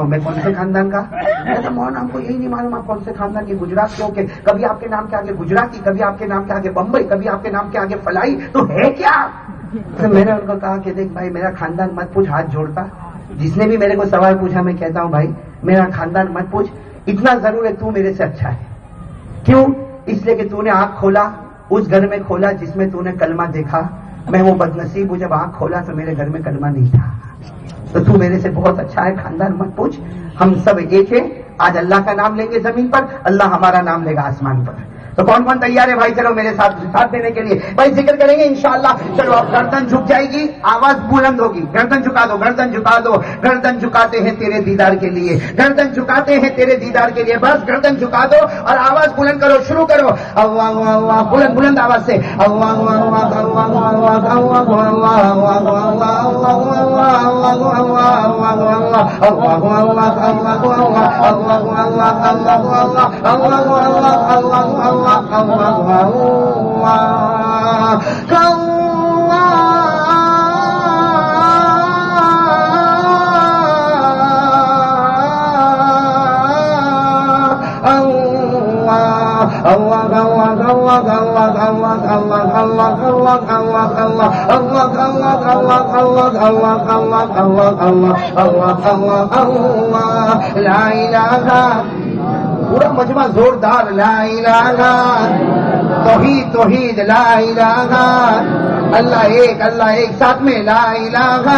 ہوں میں کون سے خاندان کا؟ کہتا مولانا ہم کو یہی نہیں معلوم آپ کون سے خاندان کے، گجرات کیوں کہ کبھی آپ کے نام کے آگے گجراتی، کبھی آپ کے نام کے آگے بمبئی، کبھی آپ کے نام کے آگے فلائی، تو ہے کیا؟ تو میں نے ان کو کہا کہ دیکھ بھائی میرا خاندان مت پوچھ، ہاتھ جوڑتا، جس نے بھی میرے کو سوال پوچھا میں کہتا ہوں بھائی میرا خاندان مت پوچھ، اتنا ضرور ہے تو میرے سے اچھا ہے. کیوں؟ اس لیے کہ تو نے آنکھ کھولا اس گھر میں کھولا جس میں تو نے کلمہ دیکھا. میں وہ بدنصیب ہوں جب آنکھ کھولا تو میرے گھر میں کلمہ نہیں تھا. تو میرے سے بہت اچھا ہے، خاندان مت پوچھ، ہم سب ایک ہیں. آج اللہ کا نام لیں گے زمین پر، اللہ ہمارا نام لے گا آسمان پر. تو کون کون تیار ہے بھائی؟ چلو میرے ساتھ دینے کے لیے بھائی ذکر کریں گے انشاءاللہ. چلو اب گردن جھک جائے گی، آواز بلند ہوگی. گردن جھکا دو، گردن جھکا دو. گردن جھکاتے ہیں تیرے دیدار کے لیے، گردن جھکاتے ہیں تیرے دیدار کے لیے. بس گردن جھکا دو اور آواز بلند کرو، شروع کرو. اللہ اللہ، بلند بلند آواز سے اللہ اللہ اللہ اللہ لا الہ. پورا مجمع زوردار لا الہ. توحید توحید لا الہ. اللہ ایک، اللہ ایک، ساتھ میں لا الہ.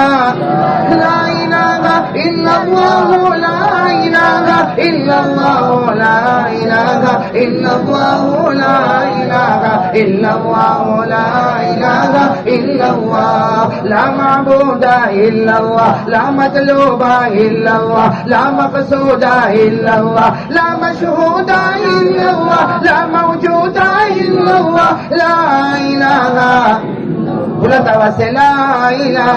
لا الہ الا اللہ، لا الہ الا اللہ، لا الہ الا اللہ، لا الہ الا اللہ، لا الہ الا اللہ. لا معبود الا اللہ، لا مطلوب الا اللہ، لا مقصود الا اللہ، لا مشہود الا اللہ، لا موجود الا اللہ. لا الہ. بلند آواز سے لا الہ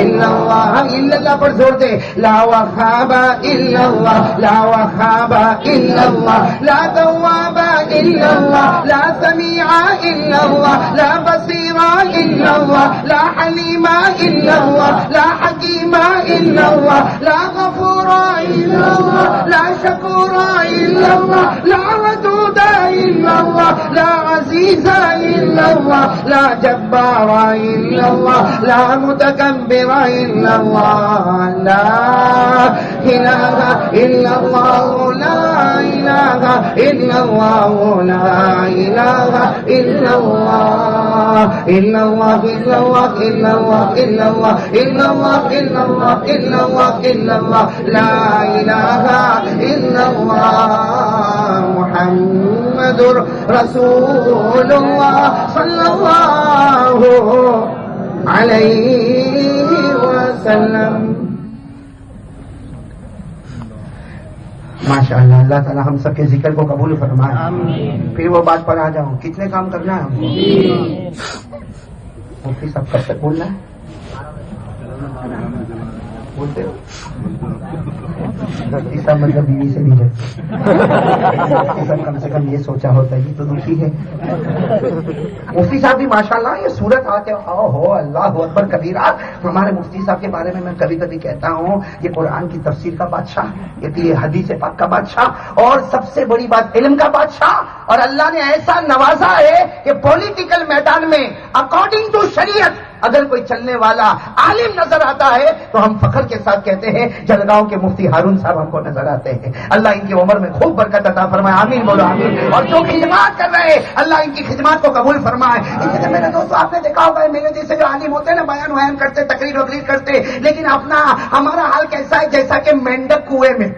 الا اللہ. الا اللہ پر زور دے. لا وهاب الا اللہ، لا وهاب الا اللہ، لا تواب الا اللہ، لا سمیع الا اللہ، لا بصیر الا اللہ، لا حلیم الا اللہ، لا حکیم الا اللہ، لا غفور الا اللہ، لا شکور الا اللہ، لا ودود الا اللہ، لا عزیز الا اللہ، لا جبار الا اللہ، لا متکبر الا اللہ. لا الہ الا اللہ، لا الہ الا اللہ، لا الہ الا اللہ. الا اللہ الا اللہ الا اللہ الا اللہ الا اللہ الا اللہ الا اللہ الا اللہ. لا الہ الا اللہ محمد رسول اللہ صلی اللہ علیہ وسلم. ماشاء اللہ. اللہ تعالیٰ ہم سب کے ذکر کو قبول فرمائے. پھر وہ بات پر آ جاؤں، کتنے کام کرنا ہے ہم کو؟ مفتی صاحب کب تک بولنا ہے؟ بولتے ہو مفتی صاحب مطلب بیوی سے نہیں ڈرتے. مفتی صاحب کم سے کم یہ سوچا ہوتا ہے یہ تو دکھی ہے. مفتی صاحب بھی ماشاءاللہ یہ صورت آتے ہو اللہ اکبر کبیرہ. ہمارے مفتی صاحب کے بارے میں کبھی کبھی کہتا ہوں یہ قرآن کی تفسیر کا بادشاہ، یہ حدیث پاک کا بادشاہ، اور سب سے بڑی بات علم کا بادشاہ. اور اللہ نے ایسا نوازا ہے کہ پولیٹیکل میدان میں اکارڈنگ ٹو شریعت اگر کوئی چلنے والا عالم نظر آتا ہے تو ہم فخر کے ساتھ کہتے ہیں جلگاؤں کے مفتی ہارون صاحب ہم کو نظر آتے ہیں. اللہ ان کی عمر میں خوب برکت عطا فرمائے. آمین بولو آمین. اور جو خدمات کر رہے ہیں اللہ ان کی خدمات کو قبول فرمائے. اس لیے میرے دوستوں آپ نے دیکھا ہوگا میرے جیسے جو عالم ہوتے ہیں نا بیان ویان کرتے تقریر وقریر کرتے، لیکن ہمارا حال کیسا ہے جیسا کہ مینڈک کنویں میں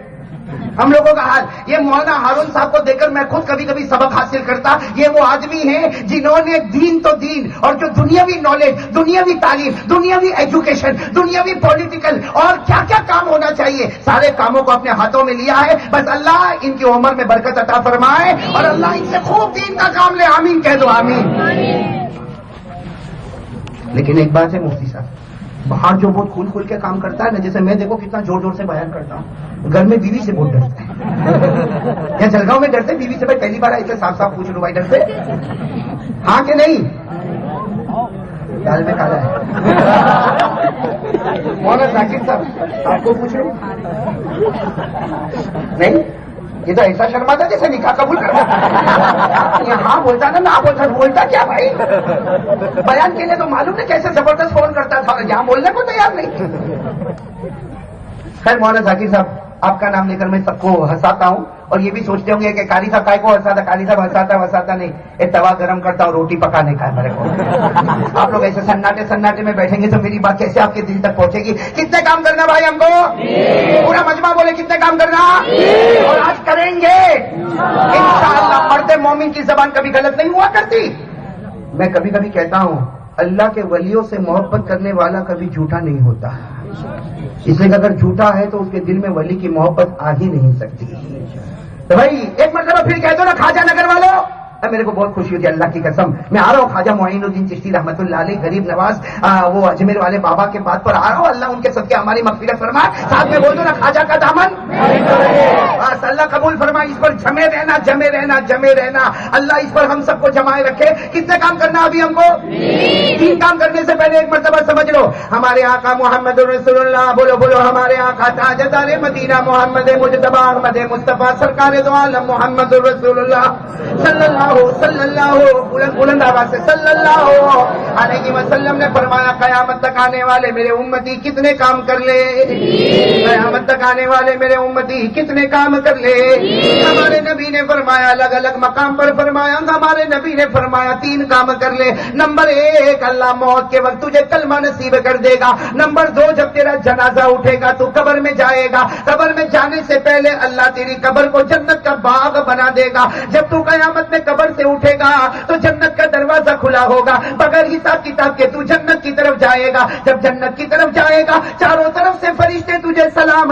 ہم لوگوں کا حال. یہ مولانا ہارون صاحب کو دیکھ کر میں خود کبھی کبھی سبق حاصل کرتا. یہ وہ آدمی ہیں جنہوں نے دین تو دین اور جو دنیاوی نالج، دنیاوی تعلیم، دنیاوی ایجوکیشن، دنیاوی پولیٹیکل اور کیا کیا کام ہونا چاہیے سارے کاموں کو اپنے ہاتھوں میں لیا ہے. بس اللہ ان کی عمر میں برکت عطا فرمائے اور اللہ ان سے خوب دین کا کام لے. آمین کہہ دو آمین. لیکن ایک بات ہے مفتی صاحب، باہر جو بہت کھل کھل کے کام کرتا ہے نا، جیسے میں دیکھو کتنا زور زور سے بیان کرتا ہوں، گھر میں بیوی سے بہت ڈرتے ہیں. یا جلگاؤں میں ڈرتے بیوی سے. بھائی پہلی بار ایسے صاف صاف پوچھ لو بھائی ڈرتے ہاں کہ نہیں؟ دال میں کالا ہے. مولانا ذاکر صاحب آپ کو پوچھ لو نہیں، یہ تو ایسا شرماتا جیسے نکاح قبول کرتا. ہاں بولتا نا، نہ بولتا کیا بھائی. بیان کے لیے تو معلوم نہیں کیسے زبردست فون کرتا تھا، یہاں بولنے کو تیار نہیں. خیر مولانا ذاکر صاحب، آپ کا نام لے کر میں سب کو ہنساتا ہوں، اور یہ بھی سوچتے ہوں گے کہ قاری صاحب کائے کو ہنساتا. قاری صاحب ہنساتا نہیں، ایک توا گرم کرتا اور روٹی پکانے کا ہے میرے کو. آپ لوگ ایسے سناٹے میں بیٹھیں گے تو میری بات کیسے آپ کے دل تک پہنچے گی؟ کتنے کام کرنا بھائی ہم کو؟ پورا مجمع بولے کتنے کام کرنا، اور آج کریں گے انشاءاللہ. مرد مومن کی زبان کبھی غلط نہیں ہوا کرتی. میں کبھی کبھی کہتا ہوں اللہ کے ولیوں سے محبت کرنے والا کبھی جھوٹا نہیں ہوتا، اس لیے کہ اگر جھوٹا ہے تو اس کے دل میں ولی کی محبت آ ہی نہیں سکتی. تو بھائی ایک مرتبہ پھر کہہ دو نا خواجہ نگر والوں. میرے کو بہت خوشی ہوتی ہے اللہ کی قسم. میں آ رہا ہوں خواجہ معین الدین چشتی رحمت اللہ علیہ، غریب نواز، وہ اجمیر والے بابا کے بات پر آ رہا ہوں. اللہ ان کے صدقے ہماری مغفرت فرمائے. ساتھ میں بول دو نا خواجہ کا دامن بس اللہ قبول فرمائے. اس پر جمے رہنا. اللہ اس پر ہم سب کو جمائے رکھے. کتنے کام کرنا ابھی ہم کو؟ 3 کام کرنے سے پہلے ایک مرتبہ سمجھ لو ہمارے آقا محمد رسول اللہ. بولو ہمارے آقا تاجدار مدینہ محمد مجتبی احمد مصطفیٰ سرکار دو عالم محمد رسول اللہ صلی اللہ بلند آواز سے صلی اللہ علیہ وسلم نے فرمایا قیامت تک آنے والے میرے امتی کتنے کام کر لے. قیامت تک آنے والے میرے امتی کتنے کام کر لے. ہمارے نبی نے فرمایا الگ الگ مقام پر فرمایا. ہمارے نبی نے فرمایا 3 کام کر لے. نمبر 1 اللہ موت کے وقت تجھے کلمہ نصیب کر دے گا. نمبر 2 جب تیرا جنازہ اٹھے گا تو قبر میں جائے گا. قبر میں جانے سے پہلے اللہ تیری قبر کو جنت کا باغ بنا دے گا. جب تو قیامت میں قبر سے اٹھے گا تو جنت کا دروازہ کھلا ہوگا. بغیر حساب کتاب کے تو جنت کی طرف جائے گا. جب جنت کی طرف جائے گا چاروں طرف سے فرشتے تجھے سلام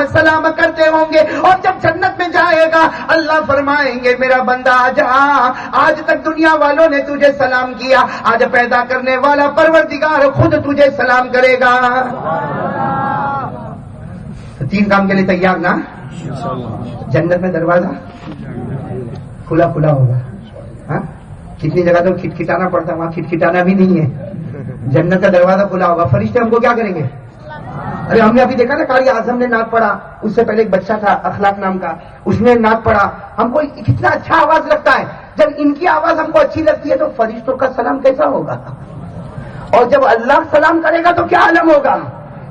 کرتے ہوں گے. اور جب جنت میں جائے گا اللہ فرمائیں گے میرا بندہ آجا، آج تک دنیا والوں نے تجھے سلام کیا، آج پیدا کرنے والا پروردگار خود تجھے سلام کرے گا. 3 کام کے لیے تیار نا؟ جنت میں دروازہ کھلا ہوگا. ہاں کتنی جگہ تو کھٹکھٹانا پڑتا، وہاں کھٹکھٹانا بھی نہیں ہے. جنت کا دروازہ کھلا ہوگا. فرشتے ہم کو کیا کریں گے؟ ارے ہم نے ابھی دیکھا نا قاری اعظم نے نعت پڑھا، اس سے پہلے ایک بچہ تھا اخلاق نام کا، اس نے نعت پڑھا. ہم کو کتنا اچھا آواز لگتا ہے. جب ان کی آواز ہم کو اچھی لگتی ہے تو فرشتوں کا سلام کیسا ہوگا؟ اور جب اللہ سلام کرے گا تو کیا عالم ہوگا؟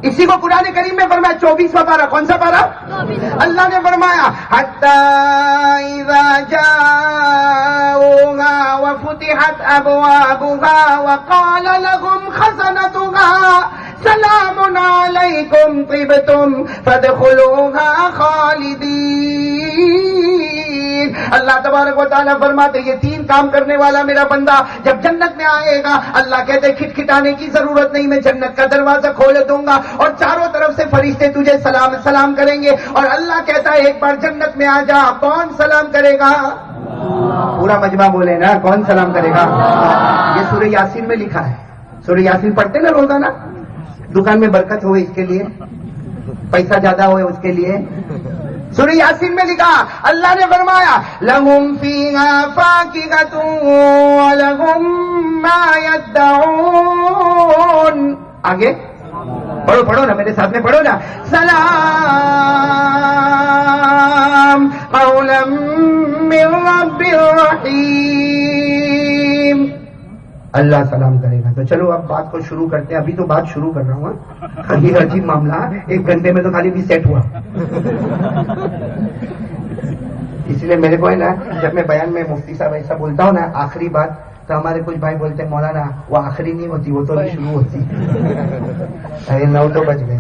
اسی کو قرآن کریم میں فرمایا 24واں پارہ. کون سا پارہ؟ اللہ نے فرمایا حتی اذا جاؤوها وفتحت ابوابها وقال لهم خزنتها سلام علیکم طبتم فادخلوها خالدین. اللہ تبارک و تعالیٰ فرماتے یہ 3 کام کرنے والا میرا بندہ جب جنت میں آئے گا اللہ کہتے کھٹکھٹانے کی ضرورت نہیں، میں جنت کا دروازہ کھول دوں گا اور چاروں طرف سے فرشتے تجھے سلام کریں گے. اور اللہ کہتا ہے ایک بار جنت میں آ جا. کون سلام کرے گا؟ پورا مجمع بولے نا کون سلام کرے گا؟ یہ سورہ یاسین میں لکھا ہے. سورہ یاسین پڑھتے نا روزانہ. دکان میں برکت ہوئے اس کے لیے، پیسہ زیادہ ہوئے اس کے لیے. سورہ یاسین میں لکھا اللہ نے فرمایا لَهُمْ فِيهَا فَاكِهَةٌ وَلَهُمْ مَا يَدَّعُونَ. آگے پڑھو نا میرے ساتھ میں پڑھو نا. سلام قولا من رب الرحیم. اللہ سلام کرے گا. تو چلو اب بات کو شروع کرتے ہیں. ابھی تو بات شروع کر رہا ہوں. یہ عجیب معاملہ 1 گھنٹے میں تو خالی بھی سیٹ ہوا. اس لیے میرے کو ہے نا جب میں بیان میں مفتی صاحب ایسا بولتا ہوں نا آخری بات تو ہمارے کچھ بھائی بولتے ہیں مولانا وہ آخری نہیں ہوتی، وہ تو ابھی شروع ہوتی. 9 تو بج گئے.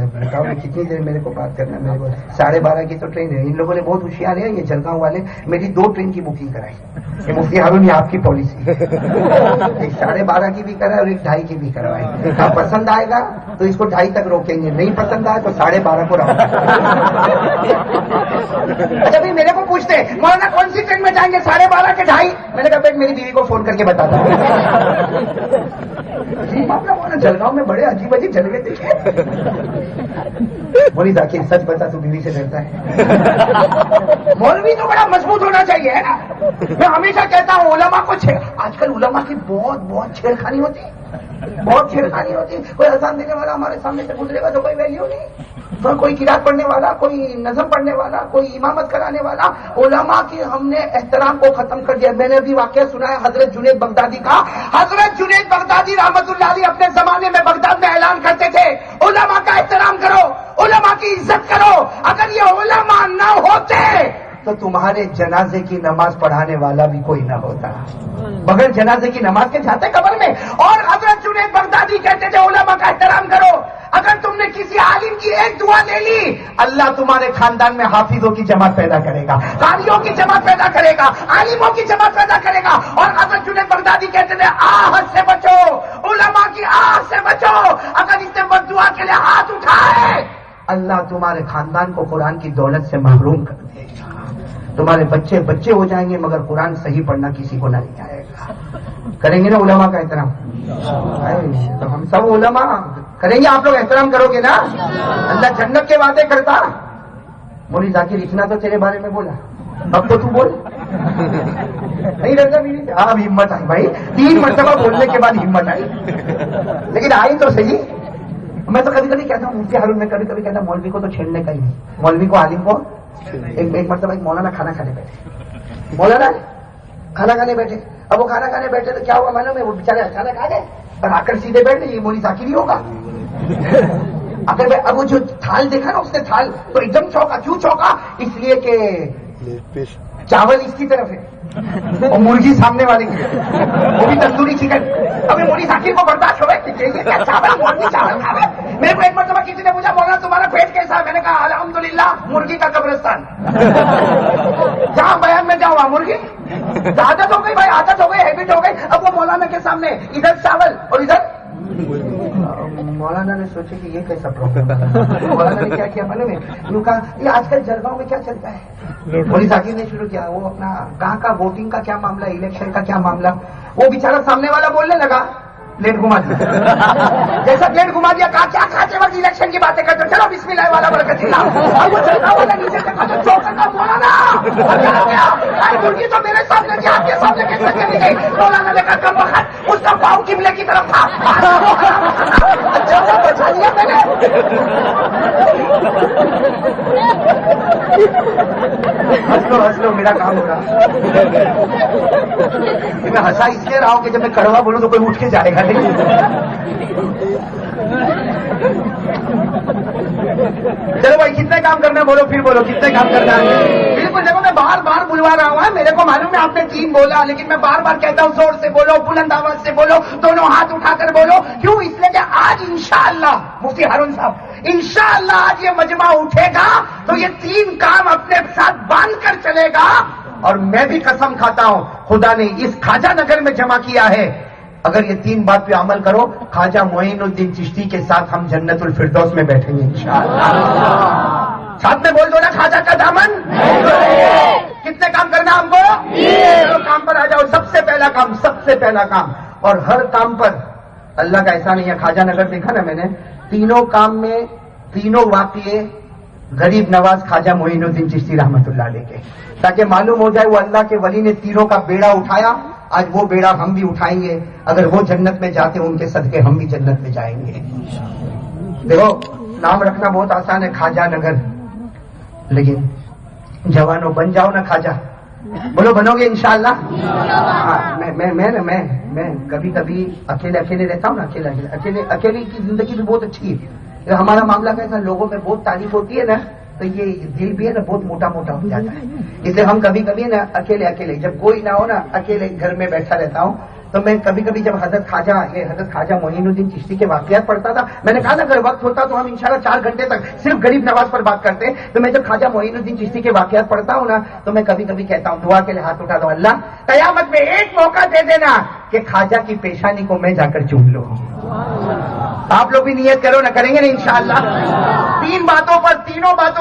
کتنی دیر میرے کو بات کرنا ہے؟ میرے کو 12:30 کی تو ٹرین ہے. ان لوگوں نے بہت ہوشیار ہے یہ جلگاؤں والے، میری 2 ٹرین کی بکنگ کرائی. یہ مفتی ہارون یہ آپ کی پالیسی. ایک 12:30 کی بھی کرائے اور ایک 2:30 کی بھی کروائی. آپ پسند آئے گا تو اس کو 2:30 تک روکیں گے، نہیں پسند آئے تو 12:30 کو رہو. اچھا بھائی میرے کو پوچھتے مولانا کون سی ٹرین میں جائیں گے 12:30 کے 2:30؟ میں نے کہا بیٹ میری بیوی کو فون کر کے بتاتا ہوں. جلگاؤں میں بڑے عجیب جلوے دیکھے. بولی ذاکر سچ بتا تو بیوی سے ڈرتا ہے؟ مولوی تو بڑا مضبوط ہونا چاہیے نا. میں ہمیشہ کہتا ہوں علماء کو آج کل علماء کی بہت چھیڑخانی ہوتی ہے. بہت چھیڑخانی ہوتی ہے. کوئی اذان دینے والا ہمارے سامنے سے گزرے گا تو کوئی ویلیو نہیں. کوئی قرات پڑھنے والا, کوئی نظم پڑھنے والا, کوئی امامت کرانے والا. علماء کی ہم نے احترام کو ختم کر دیا. میں نے ابھی واقعہ سنا ہے حضرت جنید بغدادی کا. حضرت جنید بغدادی رحمت اللہ علیہ اپنے زمانے میں بغداد میں اعلان کرتے تھے, علماء کا احترام کرو, علماء کی عزت کرو. اگر یہ علماء نہ ہوتے تو تمہارے جنازے کی نماز پڑھانے والا بھی کوئی نہ ہوتا. بغیر جنازے کی نماز کے جاتے قبر میں. اور حضرت جنید بغدادی کہتے تھے علماء کا احترام کرو. اگر تم نے کسی عالم کی ایک دعا لے لی, اللہ تمہارے خاندان میں حافظوں کی جماعت پیدا کرے گا, قاریوں کی جماعت پیدا کرے گا, عالموں کی جماعت پیدا کرے گا. اور حضرت جنید بغدادی کہتے تھے آہت سے بچو, علماء کی آہت سے بچو. اگر اس نے بد دعا کے لیے ہاتھ اٹھائے, اللہ تمہارے خاندان کو قرآن کی دولت سے محروم کر دے گا. تمہارے بچے بچے ہو جائیں گے مگر قرآن صحیح پڑھنا کسی کو نہ نہیں آئے گا. کریں گے نا علماء کا احترام؟ تو ہم سب علماء کریں گے. آپ لوگ احترام کرو گے نا؟ اللہ جنت کے وعدے کرتا. مولوی ذاکر اتنا تو تیرے بارے میں بولا, اب تو بول. نہیں رہتا بھی. اب ہمت آئی بھائی, 3 مرتبہ بولنے کے بعد ہمت آئی, لیکن آئی تو صحیح. میں تو کبھی کبھی کہتا ہوں مفتی ہارون, میں کبھی کبھی کہتا ہوں مولوی کو تو چھیڑنے کا ہی نہیں. مولوی کو عالم کو ایک مرتبہ ایک مولانا کھانا کھانے بیٹھے. مولانا کھانا کھانے بیٹھے. اب وہ کھانا کھانے بیٹھے تو کیا ہوا معلوم ہے, وہ بیچارے اچانک آ گئے اور آ کر سیدھے بیٹھ گئے. یہ مولوی ذاکر ہی ہوگا. اب وہ جو تھال دیکھا نا اس نے تھال, تو ایک دم چونکا. کیوں چونکا؟ اس لیے کہ چاول اس کی طرف ہے اور مرغی سامنے والے کی, وہ بھی تندوری چکن. ابھی مولوی ذاکر کو برداشت ہو گئے کہ کیا چاول مرغی چاول کھا رہے. میرے کو ایک مرتبہ کسی نے پوچھا مولانا تمہارا پیٹ کیسا ہے؟ میں نے کہا الحمدللہ مرغی کا قبرستان. جہاں بیان میں جاؤ وہاں مرغی. عادت ہو گئی بھائی, عادت ہو گئی, ہیبٹ ہو گئی. اب وہ مولانا کے سامنے ادھر چاول اور ادھر. مولانا نے سوچے کہ یہ کیسا پروگرام ہے. مولانا نے کیا کیا معلوم ہے, یوں کہا یہ آج کل جلگاؤں میں کیا چلتا ہے. مولوی ذاکر نے شروع کیا وہ اپنا کہاں کا ووٹنگ کا کیا معاملہ, الیکشن کا کیا معاملہ. وہ بیچارہ سامنے والا بولنے لگا, پلیٹ گھما دیا. جیسا پلیٹ گھما دیا, کہا کیا کھاتے وقت الیکشن کی باتیں کرتے ہو, چلو بسم اللہ والا برکت اللہ. اور وہ چلتا والا نیچے سے کہا چوکا کا مولانا کیا ہو گیا, مرغی تو میرے سامنے تھی, آپ کے سامنے کیسے چلی گئی. مولانا نے کہا کم وقت اس کا پاؤں قبلے کی طرف تھا. اچھا سا بچا لیا میں نے. ہنس لو میرا کام ہو رہا. میں ہنسا اس لیے رہا ہوں کہ جب میں کڑوا بولوں تو کوئی اٹھ کے جائے گا نہیں. چلو بھائی کتنے کام کرنا ہے بولو, پھر بولو کتنے کام کرنا ہے. بالکل دیکھو میں بار بار بلوا رہا ہوں, میرے کو معلوم ہے آپ نے 3 بولا, لیکن میں بار بار کہتا ہوں زور سے بولو, بلند آواز سے بولو, دونوں ہاتھ اٹھا کر بولو. کیوں؟ اس لیے کہ آج انشاءاللہ مفتی ہارون صاحب انشاءاللہ آج یہ مجمع اٹھے گا تو یہ 3 کام اپنے ساتھ باندھ کر چلے گا. اور میں بھی قسم کھاتا ہوں خدا نے اس خواجہ نگر میں جمع کیا ہے, اگر یہ 3 بات پہ عمل کرو, خواجہ معین الدین چشتی کے ساتھ ہم جنت الفردوس میں بیٹھیں گے انشاءاللہ. ساتھ میں بول دو نا خواجہ کا دامن. کتنے کام کرنا ہم کو؟ کام پر آ جاؤ. سب سے پہلا کام, اور ہر کام پر اللہ کا ایسا نہیں ہے. خواجہ نگر دیکھا نا میں نے, 3 کام میں 3 واقعے غریب نواز خواجہ معین الدین چشتی رحمت اللہ علیہ کے, تاکہ معلوم ہو جائے وہ اللہ کے ولی نے 3 کا بیڑا اٹھایا. آج وہ بیڑا ہم بھی اٹھائیں گے. اگر وہ جنت میں جاتے ان کے صدقے ہم بھی جنت میں جائیں گے. دیکھو نام رکھنا بہت آسان ہے خواجہ نگر, لیکن جوانوں بن جاؤ نا خواجہ. بولو بنو گے انشاءاللہ. میں کبھی کبھی اکیلے رہتا ہوں نا. اکیلے کی زندگی بھی بہت اچھی ہے. ہمارا معاملہ کیسا, لوگوں میں بہت تعریف ہوتی ہے نا تو یہ دل بھی ہے نا بہت موٹا ہو جاتا ہے. اس لیے ہم کبھی کبھی نا اکیلے جب کوئی نہ ہو نا, اکیلے گھر میں بیٹھا رہتا ہوں. تو میں کبھی کبھی جب حضرت خواجہ معین الدین چشتی کے واقعات پڑھتا تھا, میں نے کہا نا اگر وقت ہوتا تو ہم انشاءاللہ 4 گھنٹے تک صرف غریب نواز پر بات کرتے. تو میں جب خواجہ معین الدین چشتی کے واقعات پڑھتا ہوں نا تو میں کبھی کبھی کہتا ہوں, دعا کے لیے ہاتھ اٹھا دو, اللہ قیامت میں ایک موقع دے دینا کہ خواجہ کی پیشانی کو میں جا کر چوم لوں. آپ لوگ بھی نیت کرو نا, کریں گے نا انشاءاللہ. 3 باتوں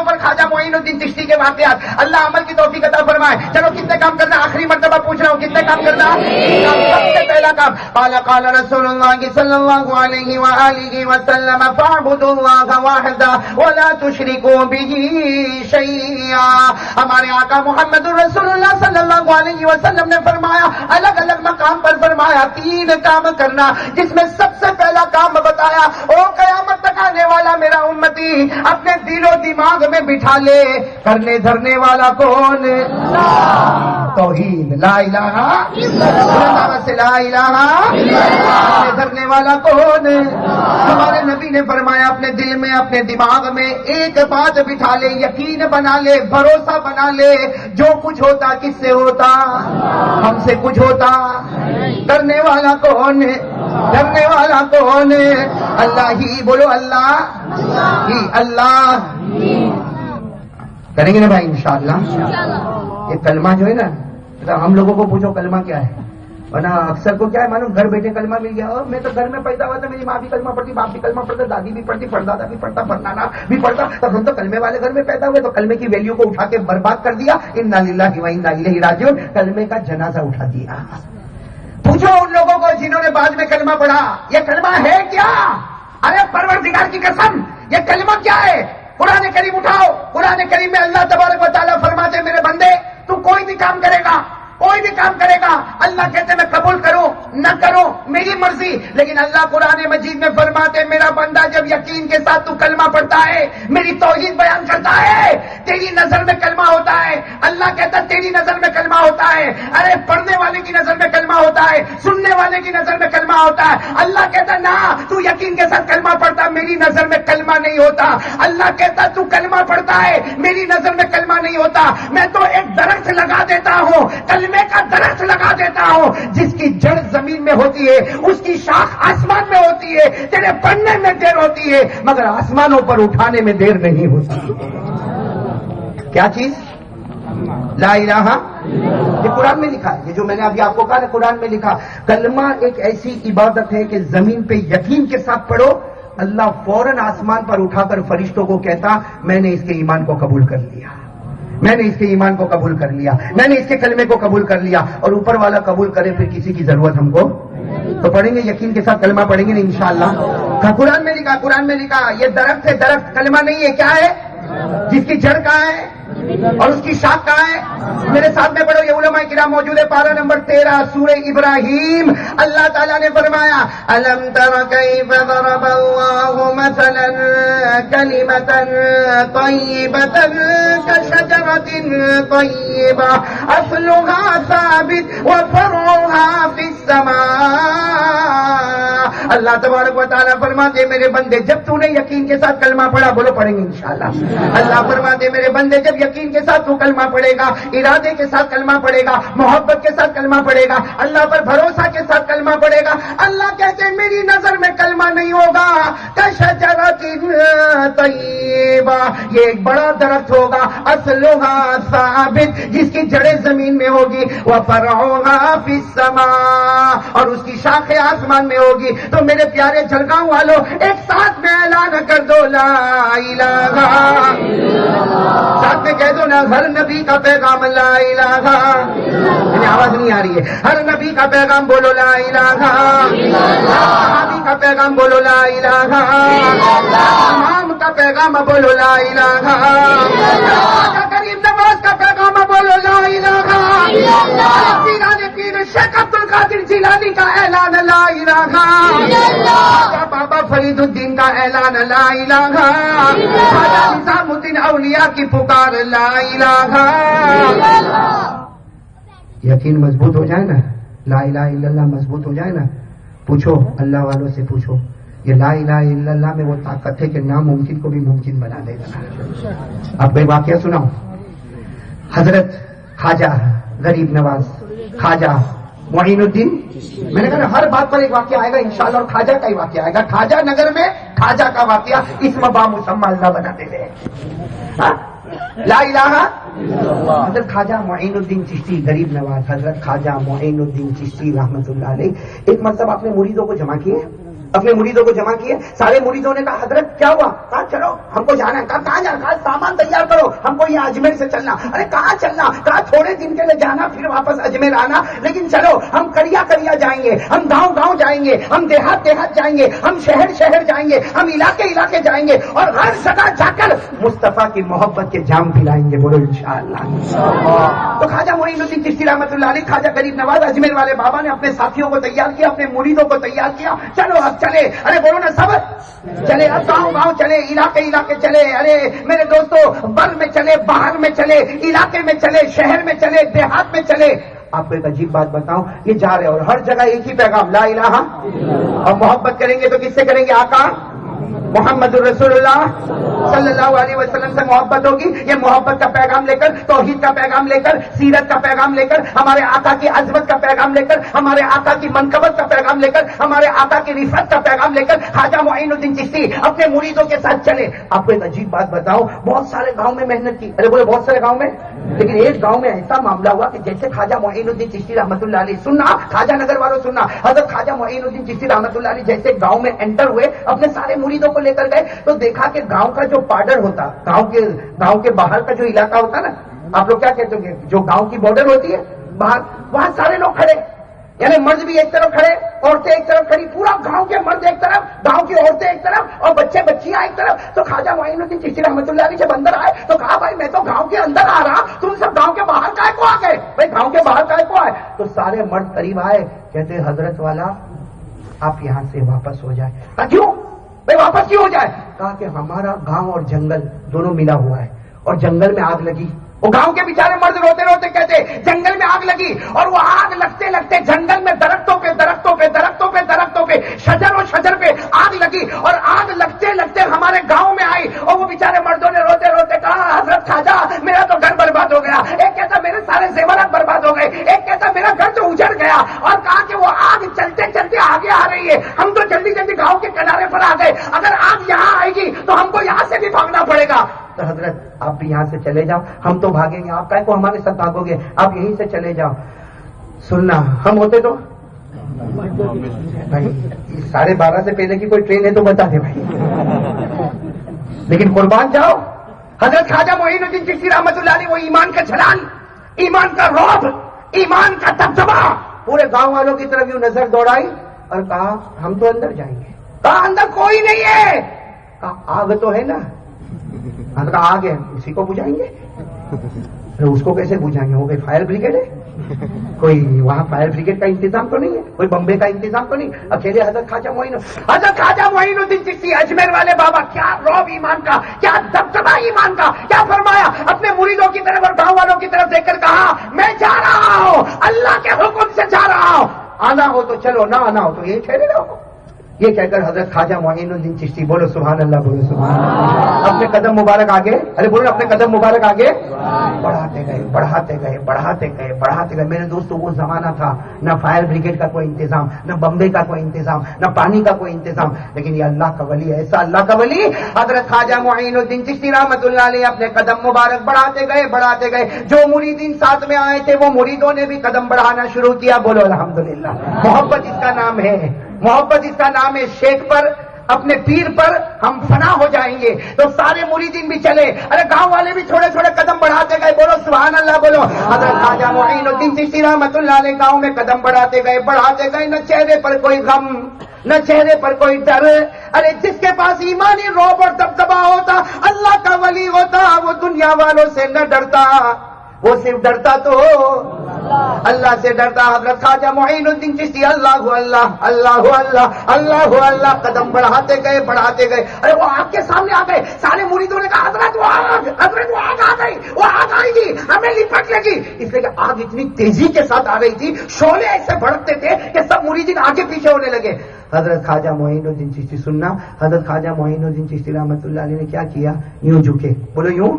پر خواجہ معین الدین چشتی کے واقعات. اللہ عمل کی توفیق عطا فرمائے. چلو کتنے کام کرنا, آخری مرتبہ پوچھ رہا ہوں کتنے کام کرنا. سب سے پہلا کام, قال رسول اللہ صلی اللہ علیہ وآلہ وسلم فاعبدوا اللہ وحدہ ولا تشرکوا بہ شیئا. دیا. ہمارے آقا محمد رسول اللہ صلی اللہ علیہ وسلم نے فرمایا, الگ الگ مقام پر فرمایا 3 کام کرنا, جس میں سب سے پہلا کام بتایا, او قیامت تک آنے والا میرا امتی اپنے دل و دماغ میں بٹھا لے, کرنے دھرنے والا کون؟ توحید, لا الہ الا اللہ, سے لا الہ کرنے دھرنے والا کون؟ ہمارے نبی نے فرمایا اپنے دل میں اپنے دماغ میں ایک بات بٹھا لے, یقین بنا لے, بھروسہ بنا لے, جو کچھ ہوتا کس سے ہوتا؟ ہم سے کچھ ہوتا. کرنے والا کون ہے؟ کرنے والا کون ہے؟ اللہ ہی. بولو اللہ ہی. اللہ کریں گے نا بھائی انشاءاللہ. یہ کلمہ جو ہے نا, ہم لوگوں کو پوچھو کلمہ کیا ہے, ورنہ اکثر کو کیا ہے معلوم, گھر بیٹھے کلمہ مل گیا. اور میں تو گھر میں پیدا ہوا تھا, میری ماں بھی کلمہ پڑھتی, باپ بھی کلمہ پڑھتا, دادی بھی پڑھتی, پردادا بھی پڑھتا, پردادا بھی پڑھتا, تب ہم تو کلمے والے گھر میں پیدا ہوئے, تو کلمے کی ویلیو کو اٹھا کے برباد کر دیا. انا للہ و انا الیہ راجعون, کلمے کا جنازہ اٹھا دیا. پوچھو ان لوگوں کو جنہوں نے بعد میں کلمہ پڑھا, یہ کلمہ ہے کیا؟ ارے پروردگار کی قسم, یہ کلمہ کیا ہے؟ قرآن کریم اٹھاؤ. قرآن کریم میں اللہ تبارک و تعالیٰ فرماتے میرے بندے تو کوئی بھی کام کرے گا, کوئی بھی کام کرے گا, اللہ کہتے میں قبول کروں نہ کروں میری مرضی, لیکن اللہ قرآن مجید میں فرماتے میرا بندہ جب یقین کے ساتھ تو کلمہ پڑھتا ہے, میری توحید بیان کرتا ہے, تیری نظر میں کلمہ ہوتا ہے. اللہ کہتا تیری نظر میں کلمہ ہوتا ہے. ارے پڑھنے والے کی نظر میں کلمہ ہوتا ہے, سننے والے کی نظر میں کلمہ ہوتا ہے. اللہ کہتا نہ, تو یقین کے ساتھ کلمہ پڑھتا, میری نظر میں کلمہ نہیں ہوتا. اللہ کہتا تو کلمہ پڑھتا ہے, میری نظر میں کلمہ نہیں ہوتا. میں تو ایک درخت لگا دیتا ہوں, کلمے کا درخت لگا دیتا ہوں, جس کی جڑ زمین میں ہوتی ہے, اس کی شاخ آسمان میں ہوتی ہے. تیرے پڑھنے میں دیر ہوتی ہے مگر آسمانوں پر اٹھانے میں دیر نہیں ہوتی. کیا چیز؟ لا الہ. یہ قرآن میں لکھا ہے, یہ جو میں نے ابھی آپ کو کہا نا قرآن میں لکھا. کلمہ ایک ایسی عبادت ہے کہ زمین پہ یقین کے ساتھ پڑھو, اللہ فوراً آسمان پر اٹھا کر فرشتوں کو کہتا میں نے اس کے ایمان کو قبول کر لیا, میں نے اس کے ایمان کو قبول کر لیا, میں نے اس کے کلمے کو قبول کر لیا. اور اوپر والا قبول کرے, پھر کسی کی ضرورت ہم کو تو پڑھیں گے, یقین کے ساتھ کلمہ پڑھیں گے نا انشاءاللہ. قرآن میں لکھا, قرآن میں لکھا یہ درخت ہے, درخت کلمہ نہیں ہے. کیا ہے؟ جس کی جڑ کہاں ہے اور اس کی شاخ کہاں ہے؟ میرے ساتھ میں پڑھو, یہ علماء کرام موجود ہے. پارہ نمبر 13 سورہ ابراہیم. اللہ تعالیٰ نے فرمایا الم تر کیف ضرب اللہ مثلا کلمۃ طیبۃ کشجرۃ طیبہ اصلها ثابت وفرعها فی السماء. اللہ تبارک و تعالیٰ فرماتے میرے بندے جب تو نے یقین کے ساتھ کلمہ پڑھا, بولو پڑھیں گے انشاءاللہ. اللہ فرماتے میرے بندے جب یقین کے ساتھ تو کلمہ پڑھے گا, ارادے کے ساتھ کلمہ پڑھے گا, محبت کے ساتھ کلمہ پڑھے گا, اللہ پر بھروسہ کے ساتھ کلمہ پڑھے گا, اللہ کہتے ہیں میری نظر میں کلمہ نہیں ہوگا. کشجرۃ طیبہ, یہ ایک بڑا درخت ہوگا, اصلها ثابت, جس کی جڑیں زمین میں ہوگی, وفرعها فی السماء, اور اس کی شاخیں آسمان میں ہوگی. تو میرے پیارے جھلگاؤں والوں ایک ساتھ میں اعلان کر دو لا الہ, ساتھ میں کہہ دو نا ہر نبی کا پیغام لا الہ. مجھے آواز نہیں آ رہی ہے. ہر نبی کا پیغام بولو لا الہ, صحابی کا پیغام بولو لا الہ, امام کا پیغام بولو لا الہ, غریب نواز کا پیغام بولو لا الہ, پیر شیخ عبد القادر جیلانی کا اعلان لا الہ, بابا فرید الدین کا اعلان لا الہ, خواجہ نظام الدین اولیاء کی پکار لا الہ. یقین مضبوط ہو جائے نا, لا الہ الا اللہ مضبوط ہو جائے نا, پوچھو اللہ والوں سے پوچھو, یہ لا الہ الا اللہ میں وہ طاقت ہے کہ ناممکن کو بھی ممکن بنا دے گا. اب کوئی واقعہ سناؤ. حضرت خواجہ غریب نواز, خواجہ معین الدین, میں نے کہا ہر بات پر ایک واقعہ آئے گا انشاءاللہ, اور خواجہ کا ہی واقعہ آئے گا. خواجہ نگر میں خواجہ کا واقعہ, اسم با مسمى اللہ بناتے تھے. لا الہ. حضرت خواجہ معین الدین چشتی غریب نواز, حضرت خواجہ معین الدین چشتی رحمت اللہ علیہ, ایک مرتبہ اپنے مریدوں کو جمع کیے اپنے مریدوں کو جمع کیے. سارے مریدوں نے کہا حضرت کیا ہوا؟ کہا چلو ہم کو جانا ہے. کہاں جانا؟ کہا سامان تیار کرو, ہم کو یہ اجمیر سے چلنا. ارے کہاں چلنا؟ کہا تھوڑے دن کے لیے جانا پھر واپس اجمیر آنا, لیکن چلو ہم کریا کریا جائیں گے, ہم گاؤں گاؤں جائیں گے, ہم دیہات دیہات جائیں گے, ہم شہر شہر جائیں گے, ہم علاقے علاقے جائیں گے, اور ہر جگہ جا کر مصطفیٰ کی محبت کے جام پلائیں گے. بولو انشاءاللہ. تو خواجہ معین الدین چشتی رحمۃ اللہ علیہ, خواجہ غریب نواز اجمیر والے بابا نے اپنے ساتھیوں کو تیار کیا, اپنے مریدوں کو تیار کیا. چلو اب چلے. ارے بولو نا سب چلے, اب گاؤں گاؤں چلے, علاقے علاقے چلے. ارے میرے دوستو, بر میں چلے, باہر میں چلے, علاقے میں چلے, شہر میں چلے, دیہات میں چلے. آپ کو ایک عجیب بات بتاؤں, یہ جا رہے اور ہر جگہ ایک ہی پیغام, لا الہ. اور محبت کریں گے تو کس سے کریں گے؟ آقا محمد الرسول اللہ صلی اللہ علیہ وسلم سے محبت ہوگی. یہ محبت کا پیغام لے کر, توحید کا پیغام لے کر, سیرت کا پیغام لے کر, ہمارے آقا کی عظمت کا پیغام لے کر, ہمارے آقا کی منقبت کا پیغام لے کر, ہمارے آقا کی رفعت کا پیغام لے کر خواجہ معین الدین چشتی اپنے مریدوں کے ساتھ چلے. آپ کو ایک عجیب بات بتاؤں, بہت سارے گاؤں میں محنت کی. ارے بولے بہت سارے گاؤں میں, لیکن ایک گاؤں میں ایسا معاملہ ہوا کہ جیسے خواجہ معین الدین چشتی رحمۃ اللہ علیہ, سننا خواجہ نگر والوں سننا, حضرت خواجہ معین الدین چشتی رحمۃ اللہ علیہ جیسے گاؤں میں انٹر ہوئے, اپنے سارے مریدوں کو لے کر گئے, تو دیکھا کہ گاؤں کا جو بارڈر ہوتا, گاؤں کے باہر کا جو علاقہ ہوتا نا, آپ لوگ کیا کہتے ہو, جو گاؤں کی بارڈر ہوتی ہے باہر, وہاں سارے لوگ کھڑے, یعنی مرد بھی ایک طرف کھڑے, عورتیں ایک طرف کھڑی, پورا گاؤں کے مرد ایک طرف, گاؤں کی عورتیں ایک طرف, اور بچے بچیاں ایک طرف. تو خواجہ معین الدین چشتی رحمۃ اللہ علیہ جب اندر آئے تو کہا بھائی میں تو گاؤں کے اندر آ رہا, تم سب گاؤں کے باہر کائے کو آ گئے؟ بھائی گاؤں کے باہر کائے کو آئے؟ تو سارے مرد قریب آئے, کہتے حضرت والا آپ یہاں سے واپس ہو جائے. کیوں بھائی واپس کیوں ہو جائے؟ کہا کہ ہمارا گاؤں اور جنگل دونوں ملا ہوا ہے, اور جنگل میں آگ لگی. وہ گاؤں کے بیچارے مرد روتے روتے کہتے جنگل میں آگ لگی, اور وہ آگ لگتے لگتے جنگل میں درختوں پہ درختوں پہ درختوں پہ درختوں پہ, شجر و شجر پہ آگ لگی, اور آگ لگتے لگتے ہمارے گاؤں میں آئی. اور وہ بیچارے مردوں نے روتے روتے کہا حضرت خواجہ میرا تو گھر برباد ہو گیا. ایک کہتا میرے سارے زیورات برباد ہو گئے, ایک کہتا میرا گھر تو اجڑ گیا. اور کہا کہ وہ آگ چلتے چلتے آگے آ رہی ہے, ہم تو جلدی جلدی گاؤں کے کنارے پر آ گئے, اگر آگ یہاں آئے گی تو ہم کو یہاں سے بھی بھاگنا پڑے گا. تو حضرت آپ بھی یہاں سے چلے جاؤ, ہم تو بھاگیں گے, آپ کہیں کو ہمارے ساتھ بھاگو گے, آپ یہیں سے چلے جاؤ. سننا ہم ہوتے تو بھائی 12:30 سے پہلے کی کوئی ٹرین ہے تو بتا دے بھائی, لیکن قربان جاؤ. حضرت خواجہ معین الدین چشتی رحمۃ اللہ علیہ, وہ ایمان کا چھلانگ, ایمان کا رعب, ایمان کا دبدبہ, پورے گاؤں والوں کی طرف یوں نظر دوڑائی اور کہا ہم تو اندر جائیں گے. کہا اندر کوئی نہیں ہے. کہا آگ تو ہے نا. کہا آگ ہے, اسی کو بجھائیں گے. اس کو کیسے بجھائیں گے؟ وہ کوئی فائر بریگیڈ ہے؟ کوئی وہاں فائر بریگیڈ کا انتظام تو نہیں ہے, کوئی بمبے کا انتظام تو نہیں. اکیلے حضرت خواجہ معین الدین چشتی اجمیر والے بابا, کیا رعب ایمان کا, کیا دبدبہ ایمان کا, کیا فرمایا, اپنے مریدوں کی طرف اور گاؤں والوں کی طرف دیکھ کر کہا میں جا رہا ہوں, اللہ کے حکم سے جا رہا ہوں, آنا ہو تو چلو, نہ آنا ہو تو یہ ٹھہرے رہو. یہ کہہ کر حضرت خواجہ معین الدین چشتی, بولو سبحان اللہ, بولو سبحان اللہ, اپنے قدم مبارک آگے, ارے بولو اپنے قدم مبارک آگے بڑھاتے گئے بڑھاتے گئے بڑھاتے گئے بڑھاتے گئے. میرے دوستو وہ زمانہ تھا نہ فائر بریگیڈ کا کوئی انتظام, نہ بمبے کا کوئی انتظام, نہ پانی کا کوئی انتظام, لیکن یہ اللہ کا ولی, ایسا اللہ کا ولی حضرت خواجہ معین الدین چشتی رحمۃ اللہ علیہ اپنے قدم مبارک بڑھاتے گئے بڑھاتے گئے. جو مریدین ساتھ میں آئے تھے وہ مریدوں نے بھی قدم بڑھانا شروع کیا. بولو الحمدللہ. محبت اس کا نام ہے, محبت اس کا نام ہے. شیخ پر, اپنے پیر پر ہم فنا ہو جائیں گے. تو سارے مریدین بھی چلے, ارے گاؤں والے بھی تھوڑے تھوڑے قدم بڑھاتے گئے. بولو سبحان اللہ, بولو. حضرت خواجہ معین الدین چشتی رحمۃ اللہ علیہ گاؤں میں قدم بڑھاتے گئے بڑھاتے گئے. نہ چہرے پر کوئی غم, نہ چہرے پر کوئی ڈر. ارے جس کے پاس ایمانی رعب اور دبدبہ ہوتا, اللہ کا ولی ہوتا, وہ دنیا والوں سے نہ ڈرتا, وہ صرف ڈرتا تو اللہ سے ڈرتا. حضرت خواجہ معین الدین چشتی اللہ اللہ اللہ اللہ اللہ اللہ قدم بڑھاتے گئے بڑھاتے گئے. ارے وہ آگ کے سامنے آ گئے. سارے مریدوں نے کہا حضرت وہ آگ, حضرت وہ آگ آ گئی, وہ آگ آئے گی, ہمیں لپٹ لے گی. اس لیے کہ آگ اتنی تیزی کے ساتھ آ رہی تھی, شعلے ایسے بھڑکتے تھے کہ سب مریدین آگے پیچھے ہونے لگے. حضرت خواجہ معین الدین چشتی, سننا, حضرت خواجہ معین الدین چشتی رحمۃ اللہ علیہ نے کیا کیا, یوں جھکے, بولو یوں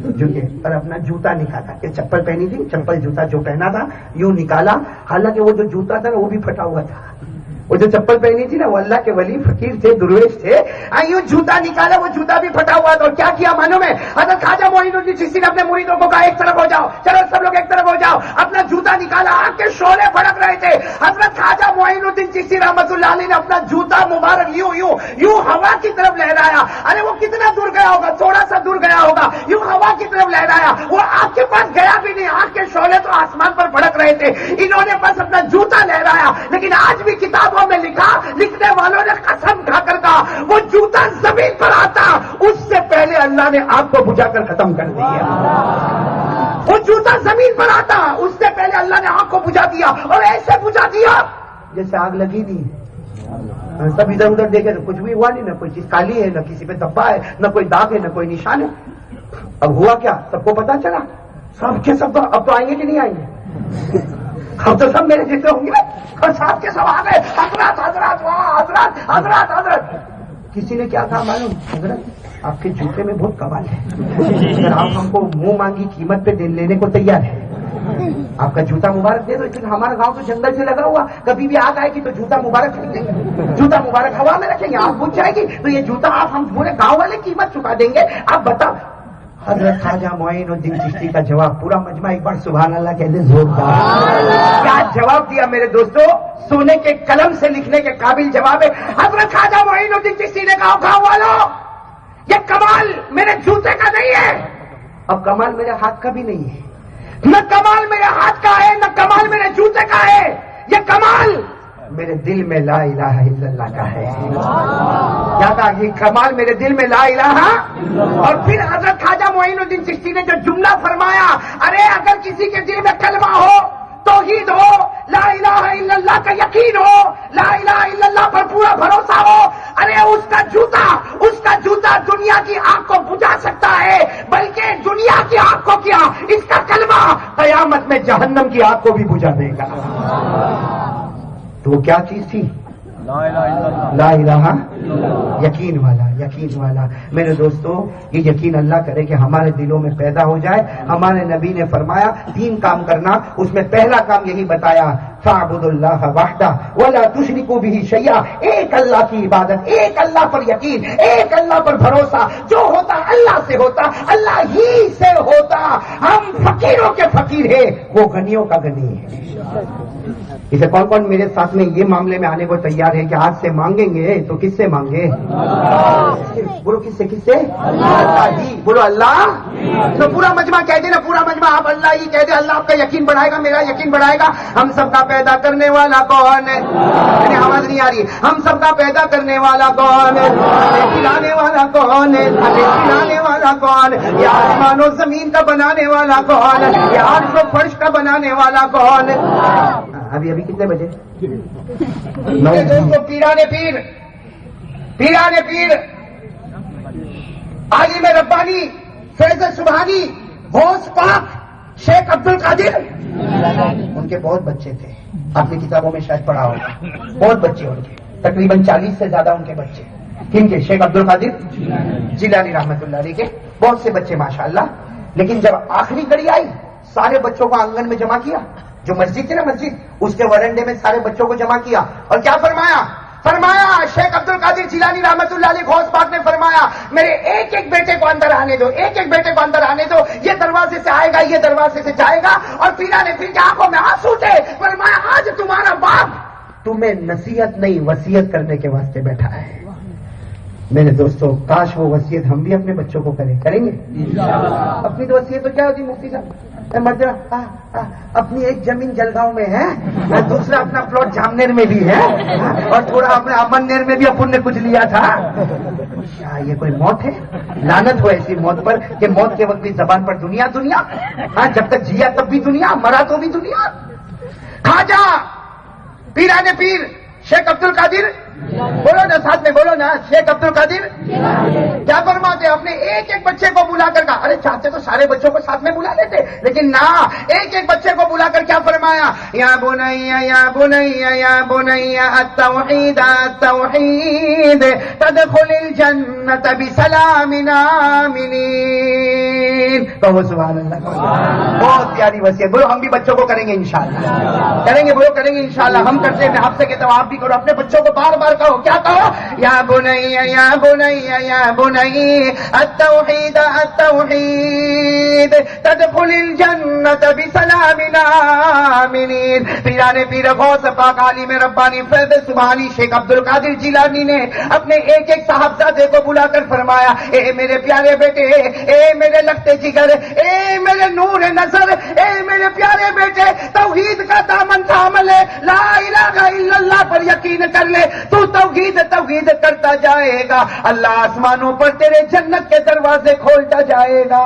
جھکے, اور اپنا جوتا نکالا. کہ چپل پہنی تھی, چپل جوتا جو پہنا تھا یوں نکالا. حالانکہ وہ جو جوتا تھا نا وہ بھی پھٹا ہوا تھا, وہ جو چپل پہنی تھی نا وہ اللہ کے ولی فقیر تھے, درویش تھے. یوں جوتا نکالا, وہ جوتا بھی پھٹا ہوا تھا. اور کیا کیا مانو میں, حضرت خواجہ معین الدین چشتی نے اپنے مریدوں کو کہا ایک طرف ہو جاؤ, چلو سب لوگ ایک طرف ہو جاؤ. اپنا جوتا نکالا، آنکھ کے شعلے بھڑک رہے تھے. حضرت خواجہ معین الدین چشتی رحمت اللہ علیہ نے اپنا جوتا مبارک یوں ہوا کی طرف لہرایا. ارے وہ کتنا دور گیا ہوگا؟ تھوڑا سا دور گیا ہوگا. یوں ہوا کی طرف لہرایا. وہ آپ کے پاس گیا بھی نہیں، آنکھ کے شعلے تو آسمان پر بھڑک رہے تھے. انہوں نے بس اپنا جوتا لہرایا. لیکن آج بھی کتابوں میں لکھا، لکھنے والوں نے قسم کھا کر کہا وہ جوتا زمین پر آتا اس سے پہلے اللہ نے آگ کو بجھا کر ختم کر دیا. وہ جوتا زمین پر آتا اس سے پہلے اللہ نے آگ کو بجھا دیا، اور ایسے بجھا دیا جیسے آگ لگی نہیں. سب ادھر ادھر دیکھے تو کچھ بھی ہوا نہیں، نہ کوئی چیز کالی ہے، نہ کسی پہ دھبا ہے، نہ کوئی داغ ہے، نہ کوئی نشان ہے. اب ہوا کیا؟ سب کو پتا چلا. سب کے سب اب تو آئیں گے کہ نہیں آئیں گے؟ اب تو سب میرے جتنے ہوں گے اور سب کے سب آ گئے. حضرات حضرات وہاں حضرات حضرات حضرت. کسی نے کیا کہا معلوم؟ حضرت آپ کے جوتے میں بہت کمال ہے، اگر آپ ہم کو منہ مانگی قیمت پہ لینے کو تیار ہے، آپ کا جوتا مبارک دے دو. لیکن ہمارا گاؤں تو جنگل سے لگا ہوا، کبھی بھی آگ آئے گی تو جوتا مبارک پھینک دیں گے، جوتا مبارک ہوا میں رکھیں گے، آگ بجھ جائے گی تو یہ جوتا آپ ہم پورے گاؤں والے قیمت چکا دیں گے. آپ بتاؤ. حضرت خواجہ معین الدین چشتی کا جواب پورا مجمع ایک بار سبحان اللہ کہتے زوردار. کیا جواب دیا میرے دوستو؟ سونے کے قلم سے لکھنے کے قابل جواب ہے. حضرت خواجہ معین الدین چشتی نے کہا گاؤں والوں یہ کمال میرے جوتے کا نہیں ہے، اب کمال میرے ہاتھ کا بھی نہیں ہے. نہ کمال میرے ہاتھ کا ہے، نہ کمال میرے جوتے کا ہے. یہ کمال میرے دل میں لا الہ الا اللہ کا ہے. کیا کہا؟ یہ کمال میرے دل میں لا الہ. اور پھر حضرت خواجہ معین الدین چشتی نے جو جملہ فرمایا، ارے اگر کسی کے دل میں کلمہ ہو، توحید ہو، لا الہ الا اللہ کا یقین ہو، لا الہ الا اللہ پر پورا بھروسہ ہو، ارے اس کا جوتا دنیا کی آگ کو بجھا سکتا ہے، بلکہ دنیا کی آگ کو کیا، اس کا کلمہ قیامت میں جہنم کی آگ کو بھی بجھا دے گا. تو وہ کیا چیز تھی؟ لا الہ. یقین والا. میرے دوستو یہ یقین اللہ کرے کہ ہمارے دلوں میں پیدا ہو جائے. ہمارے نبی نے فرمایا 3 کام کرنا، اس میں پہلا کام یہی بتایا، فاعبدوا اللہ وحدہ ولا تشرکوا بہ شیئا. ایک اللہ کی عبادت، ایک اللہ پر یقین، ایک اللہ پر بھروسہ. جو ہوتا اللہ سے ہوتا، اللہ ہی سے ہوتا. ہم فقیروں کے فقیر ہیں، وہ غنیوں کا غنی ہے. اسے کون کون میرے ساتھ میں یہ معاملے میں آنے کو تیار ہے کہ آج سے مانگیں گے تو کس سے مانگے؟ بولو کس سے؟ اللہ ہی. بولو اللہ. تو پورا مجمع کہہ دے نا، پورا مجمع آپ اللہ ہی کہہ دے. اللہ آپ کا یقین بڑھائے گا، میرا یقین بڑھائے گا. ہم سب کا پیدا کرنے والا کون ہے؟ میری آواز نہیں آ رہی. ہم سب کا پیدا کرنے والا کون ہے؟ کھلانے والا کون ہے؟ کھلانے والا کون ہے؟ یہ آسمان و زمین کا بنانے والا کون ہے؟ یہ عرش و فرش کا بنانے والا کون ہے؟ ابھی کتنے بجے؟ میرے دوستو پیرانے پیر عالم ربانی فیض سبحانی غوث پاک شیخ عبد القادر، ان کے بہت بچے تھے. آپ نے کتابوں میں شاید پڑھا ہوگا. بہت بچے ان کے، تقریباً 40 سے زیادہ ان کے بچے. کن کے؟ شیخ عبد القادر جیلانی رحمت اللہ علیہ کے بہت سے بچے ماشاءاللہ. لیکن جب آخری گھڑی آئی، سارے بچوں کو آنگن میں جمع کیا. جو مسجد تھی نا، مسجد، اس کے ورنڈے میں سارے بچوں کو جمع کیا. اور کیا فرمایا شیخ عبد القادر جیلانی رحمت اللہ علیہ غوث پاک نے فرمایا میرے ایک ایک بیٹے کو اندر آنے دو، ایک ایک بیٹے کو اندر آنے دو. یہ دروازے سے آئے گا، یہ دروازے سے جائے گا. اور پیرانے پھر کے آنکھوں میں آنسو تھے. فرمایا آج تمہارا باپ تمہیں نصیحت نہیں وصیت کرنے کے واسطے بیٹھا ہے. میرے دوستو کاش وہ وصیت ہم بھی اپنے بچوں کو کریں گے. اپنی تو وصیت تو کیا ہوتی مفتی صاحب؟ اپنی ایک زمین جلگاؤں میں ہے، دوسرا اپنا پلاٹ جامنیر میں بھی ہے، اور تھوڑا اپنے امنیر میں بھی اپن نے کچھ لیا تھا. یہ کوئی موت ہے؟ لعنت ہو ایسی موت پر کہ موت کے وقت بھی زبان پر دنیا. جب تک جیا تب بھی دنیا، مرا تو بھی دنیا. خواجہ پیرانے پیر شیخ عبد القادر، بولو نا ساتھ میں، بولو نا. شیخ عبد القادر کیا فرماتے؟ اپنے ایک ایک بچے کو بلا کر کہا، ارے چاہتے تو سارے بچوں کو ساتھ میں بلا لیتے، لیکن نہ، ایک ایک بچے کو بلا کر کیا فرمایا؟ یا بنیا یا بنیا یا بنیا التوحید التوحید تدخل الجنت بسلام آمنین. کہو سبحان اللہ. بہت پیاری وصیت. بولو ہم بھی بچوں کو کریں گے انشاءاللہ. کریں گے، بولو کریں گے انشاءاللہ. ہم کرتے ہیں، میں آپ سے کہتا ہوں آپ بھی کرو. اپنے بچوں کو بار بار کہو. کیا کہو؟ یا بنیا یا بنیا یا بنیا التوحید التوحید تدخل الجنة بسلام آمنین۔ پیران پیر غوث پاک عالم ربانی فیض سبحانی شیخ عبد القادر جیلانی نے اپنے ایک ایک صاحبزادے کو بلا کر فرمایا، اے میرے پیارے بیٹے، اے میرے لگتے جگر، اے میرے نور نظر، اے میرے پیارے بیٹے، توحید کا دامن تھام لے، لا الہ الا اللہ پر یقین کر لے، تو توحید توحید کرتا جائے گا، اللہ آسمانوں پر تیرے جنت کے دروازے کھولتا جائے گا۔